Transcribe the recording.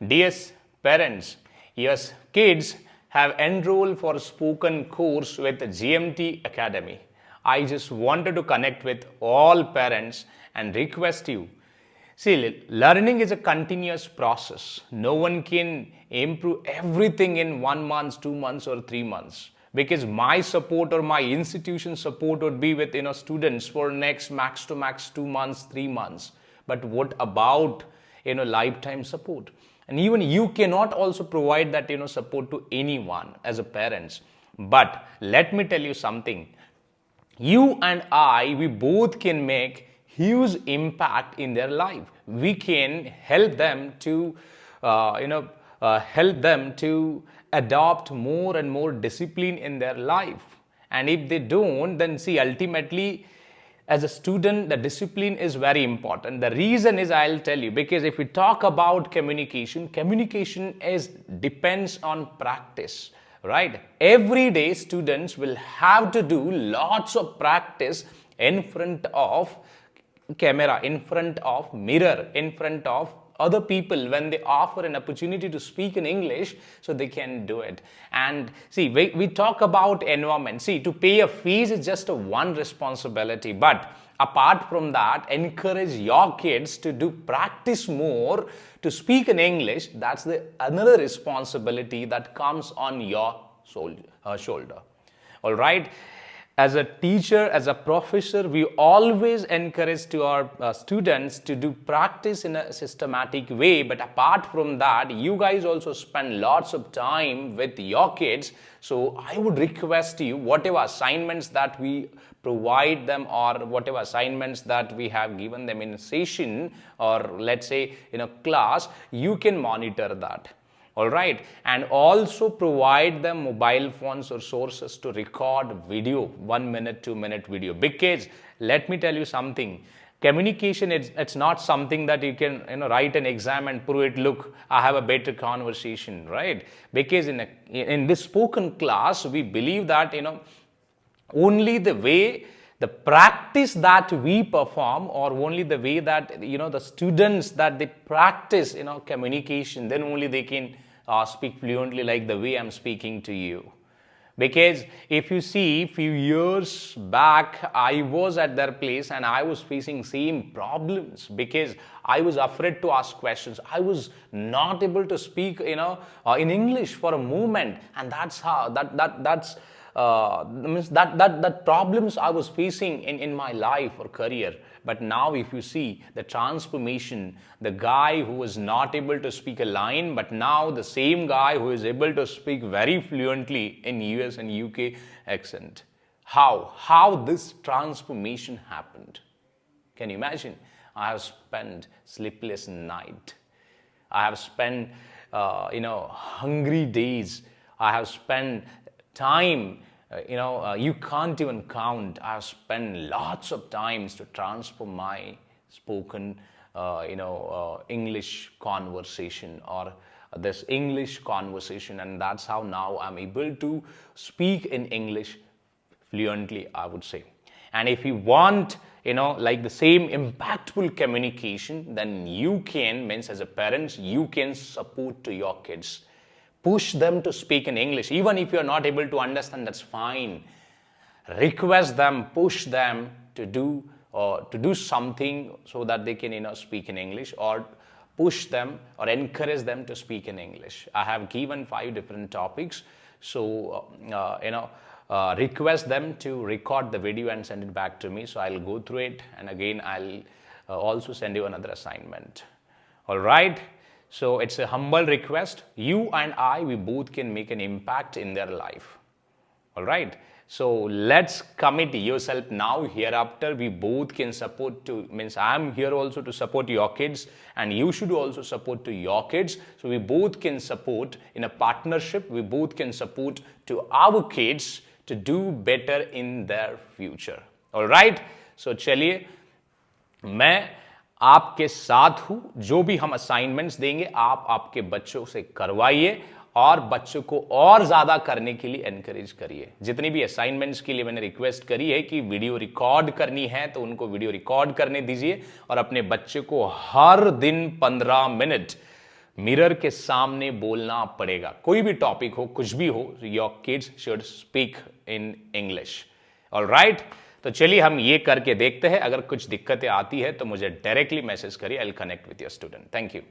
Dear parents, your kids have enrolled for spoken course with GMT Academy. I just wanted to connect with all parents and request you. See, learning is a continuous process. No one can improve everything in 1 month, 2 months, or 3 months. Because my support or my institution support would be with students for next max to max 2 months, 3 months. But what about lifetime support? And even you cannot also provide that support to anyone as a parents. But let me tell you something. You and I, we both can make huge impact in their life. We can help them to adopt more and more discipline in their life. And if they don't, then see, ultimately as a student, the discipline is very important. The reason is, I'll tell you, because if we talk about communication, communication depends on practice, right? Every day students will have to do lots of practice in front of camera, in front of mirror, in front of other people when they offer an opportunity to speak in English, so they can do it. And see, we talk about environment. See, to pay a fees is just one responsibility, but apart from that, encourage your kids to do practice more to speak in English. That's another responsibility that comes on your shoulder. All right. As a teacher, as a professor, we always encourage to our students to do practice in a systematic way. But apart from that, you guys also spend lots of time with your kids. So I would request you, whatever assignments that we provide them or whatever assignments that we have given them in a session or let's say in a class, you can monitor that. All right, and also provide them mobile phones or sources to record video, 1 minute, 2 minute video. Because let me tell you something, communication, it's not something that you can write an exam and prove it. Look, I have a better conversation, right? Because in this spoken class, we believe that only the way the practice that we perform, or only the way that the students that they practice communication, then only they can speak fluently like the way I'm speaking to you. Because if you see, few years back, I was at their place and I was facing same problems because I was afraid to ask questions. I was not able to speak in English for a moment, and that's how that problems I was facing in my life or career. But now if you see the transformation, the guy who was not able to speak a line, but now the same guy who is able to speak very fluently in US and UK accent. How this transformation happened? Can you imagine? I have spent sleepless night. I have spent hungry days. I have spent time, you can't even count. I've spent lots of times to transform my spoken, English conversation or this English conversation, and that's how now I'm able to speak in English fluently, I would say. And if you want, like the same impactful communication, then you can, as a parent, you can support to your kids. Push them to speak in English. Even if you're not able to understand, that's fine. Request them, push them to do something so that they can speak in English, or push them or encourage them to speak in English. I have given 5 different topics. So, request them to record the video and send it back to me. So I'll go through it, and again, I'll also send you another assignment. All right. So it's a humble request. You and I, we both can make an impact in their life. All right. So let's commit yourself now. Hereafter, we both can support to, I'm here also to support your kids, and you should also support to your kids. So we both can support in a partnership. We both can support to our kids to do better in their future. All right. So चलिए, मैं आपके साथ हूं. जो भी हम assignments देंगे, आप आपके बच्चों से करवाइए और बच्चों को और ज्यादा करने के लिए एनकरेज करिए. जितनी भी असाइनमेंट्स के लिए मैंने रिक्वेस्ट करी है कि वीडियो रिकॉर्ड करनी है, तो उनको वीडियो रिकॉर्ड करने दीजिए और अपने बच्चे को हर दिन 15 मिनट मिरर के सामने बोलना पड़ेगा। कोई भी टॉपिक हो, कुछ भी हो, your kids should speak in English. Alright, तो चलिए हम ये करके देखते हैं। अगर कुछ दिक्कतें आती है तो मुझे डायरेक्टली मैसेज करिए, I will connect with your student. Thank you.